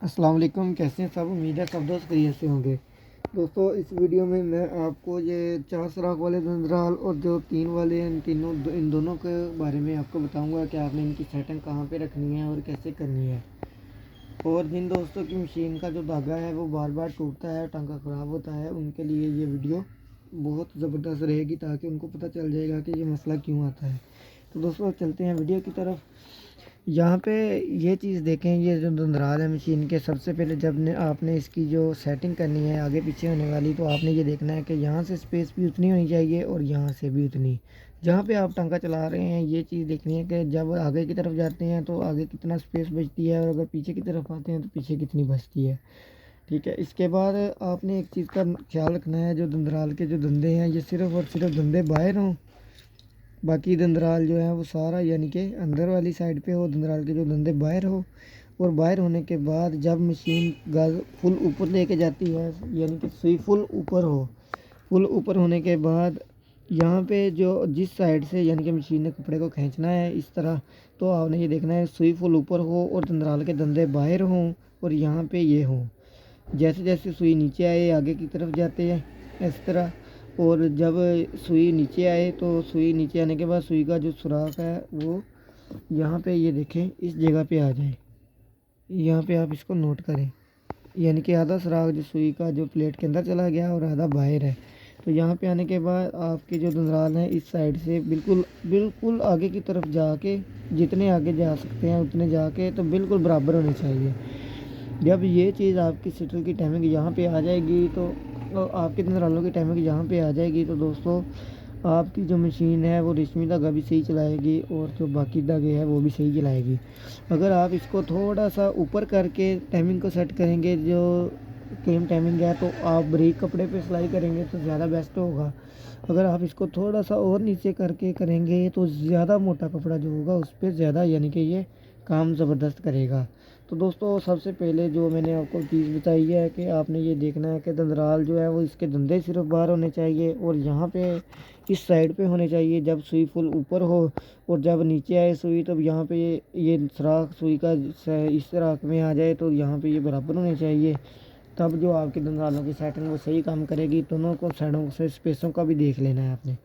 अस्सलाम वालेकुम। कैसे हैं सब? उम्मीद है सब दोस्त खैरियत से होंगे। दोस्तों, इस वीडियो में मैं आपको ये 4 सुराख वाले दंदराल और जो 3 वाले हैं इन दोनों के बारे में आपको बताऊंगा कि आपने इनकी सेटिंग कहाँ पे रखनी है और कैसे करनी है। और जिन दोस्तों की मशीन का जो धागा है वो बार बार टूटता है, टांका ख़राब होता है, उनके लिए ये वीडियो बहुत ज़बरदस्त रहेगी ताकि उनको पता चल जाएगा कि ये मसला क्यों आता है। तो दोस्तों, चलते हैं वीडियो की तरफ। यहाँ पे ये चीज़ देखें, ये जो दंदराल है मशीन के, सबसे पहले जब ने आपने इसकी जो सेटिंग करनी है आगे पीछे होने वाली, तो आपने ये देखना है कि यहाँ से स्पेस भी उतनी होनी चाहिए और यहाँ से भी उतनी। जहाँ पे आप टांका चला रहे हैं ये चीज़ देखनी है कि जब आगे की तरफ जाते हैं तो आगे कितना स्पेस बचती है और अगर पीछे की तरफ आते हैं तो पीछे कितनी बचती है। ठीक है। इसके बाद आपने एक चीज़ का ख्याल रखना है, जो दंदराल के जो धंधे हैं ये सिर्फ़ और सिर्फ धंधे बाहर हों, बाकी दंदराल जो है वो सारा यानी कि अंदर वाली साइड पे हो, दंदराल के जो धंधे बाहर हो। और बाहर होने के बाद जब मशीन गाज फुल ऊपर लेके जाती है यानी कि सुई फुल ऊपर हो, फुल ऊपर होने के बाद यहाँ पे जो जिस साइड से यानी कि मशीन ने कपड़े को खींचना है इस तरह, तो आपने ये देखना है सुई फुल ऊपर हो और दंदराल के धंधे बाहर हों और यहाँ पे ये हों। जैसे जैसे सुई नीचे आए आगे की तरफ जाते हैं इस तरह। और जब सुई नीचे आए तो सुई नीचे आने के बाद सुई का जो सुराख है वो यहाँ पे ये देखें इस जगह पे आ जाए। यहाँ पे आप इसको नोट करें, यानी कि आधा सुराख जो सुई का जो प्लेट के अंदर चला गया और आधा बाहर है। तो यहाँ पे आने के बाद आपके जो दंदराल हैं इस साइड से बिल्कुल बिल्कुल आगे की तरफ जाके, जितने आगे जा सकते हैं उतने जाके तो बिल्कुल बराबर होने चाहिए। जब ये चीज़ आपकी शटल की टाइमिंग यहाँ पे आ जाएगी तो आपके दंदरालों की टाइमिंग यहाँ पे आ जाएगी तो दोस्तों आपकी जो मशीन है वो रेशमी धागा भी सही चलाएगी और जो बाकी धागे हैं वो भी सही चलाएगी। अगर आप इसको थोड़ा सा ऊपर करके टाइमिंग को सेट करेंगे, जो सेम टाइमिंग है, तो आप बारीक कपड़े पे सिलाई करेंगे तो ज़्यादा बेस्ट होगा। अगर आप इसको थोड़ा सा और नीचे करके करेंगे तो ज़्यादा मोटा कपड़ा जो होगा उस पर ज़्यादा यानी कि ये काम ज़बरदस्त करेगा। तो दोस्तों, सबसे पहले जो मैंने आपको चीज़ बताई है कि आपने ये देखना है कि दंदराल जो है वो इसके धंधे सिर्फ बाहर होने चाहिए और यहाँ पे इस साइड पे होने चाहिए जब सुई फुल ऊपर हो। और जब नीचे आए सुई तब यहाँ पे ये सुराख सुई का इस सुराख में आ जाए तो यहाँ पे ये बराबर होने चाहिए। तब जो आपके दंदरालों की सेटिंग वो सही काम करेगी। दोनों को साइडों से स्पेसों का भी देख लेना है आपने।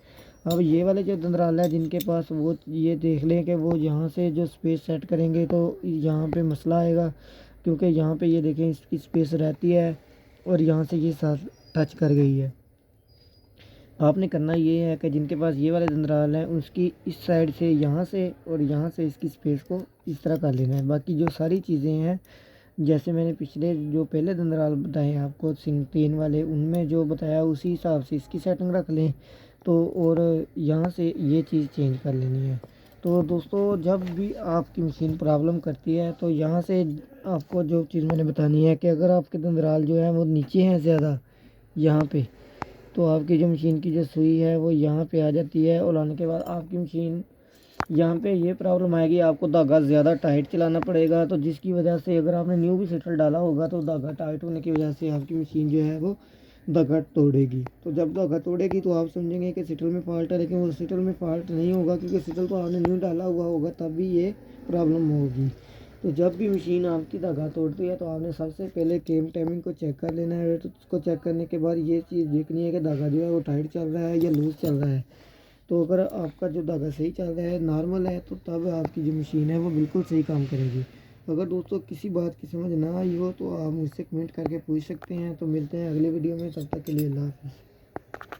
अब ये वाले जो दंदराल है जिनके पास, वो ये देख लें कि वो यहाँ से जो स्पेस सेट करेंगे तो यहाँ पे मसला आएगा, क्योंकि यहाँ पे ये देखें इसकी स्पेस रहती है और यहाँ से ये साथ टच कर गई है। आपने करना ये है कि जिनके पास ये वाले दंदराल हैं उसकी इस साइड से यहाँ से और यहाँ से इसकी स्पेस को इस तरह कर लेना है। बाकी जो सारी चीज़ें हैं जैसे मैंने पिछले जो पहले दंदराल बताए आपको सिंग 3 वाले, उनमें जो बताया उसी हिसाब से इसकी सेटिंग रख लें तो। और यहाँ से ये चीज़ चेंज कर लेनी है। तो दोस्तों, जब भी आपकी मशीन प्रॉब्लम करती है तो यहाँ से आपको जो चीज़ मैंने बतानी है कि अगर आपके दंदराल जो है वो नीचे हैं ज़्यादा यहाँ पे, तो आपकी जो मशीन की जो सुई है वो यहाँ पे आ जाती है और आने के बाद आपकी मशीन यहाँ पे ये प्रॉब्लम आएगी, आपको धागा ज़्यादा टाइट चलाना पड़ेगा। तो जिसकी वजह से अगर आपने न्यू भी सेटल डाला होगा तो धागा टाइट होने की वजह से आपकी मशीन जो है वो धागा तोड़ेगी। तो जब धागा तोड़ेगी तो आप समझेंगे कि सेटल में फ़ॉल्ट है, लेकिन वो सेटल में फ़ॉल्ट नहीं होगा क्योंकि सेटल तो आपने न्यू डाला हुआ होगा तब भी ये प्रॉब्लम होगी। तो जब भी मशीन आपकी धागा तोड़ती है तो आपने सबसे पहले केम टाइमिंग को चेक कर लेना है। तो उसको चेक करने के बाद ये चीज़ देखनी है कि धागा जो है वो टाइट चल रहा है या लूज़ चल रहा है। तो अगर आपका जो धागा सही चल रहा है, नॉर्मल है, तो तब आपकी जो मशीन है वो बिल्कुल सही काम करेगी। अगर दोस्तों किसी बात की समझ ना आई हो तो आप मुझसे कमेंट करके पूछ सकते हैं। तो मिलते हैं अगले वीडियो में, तब तक के लिए अल्लाह हाफ़िज़।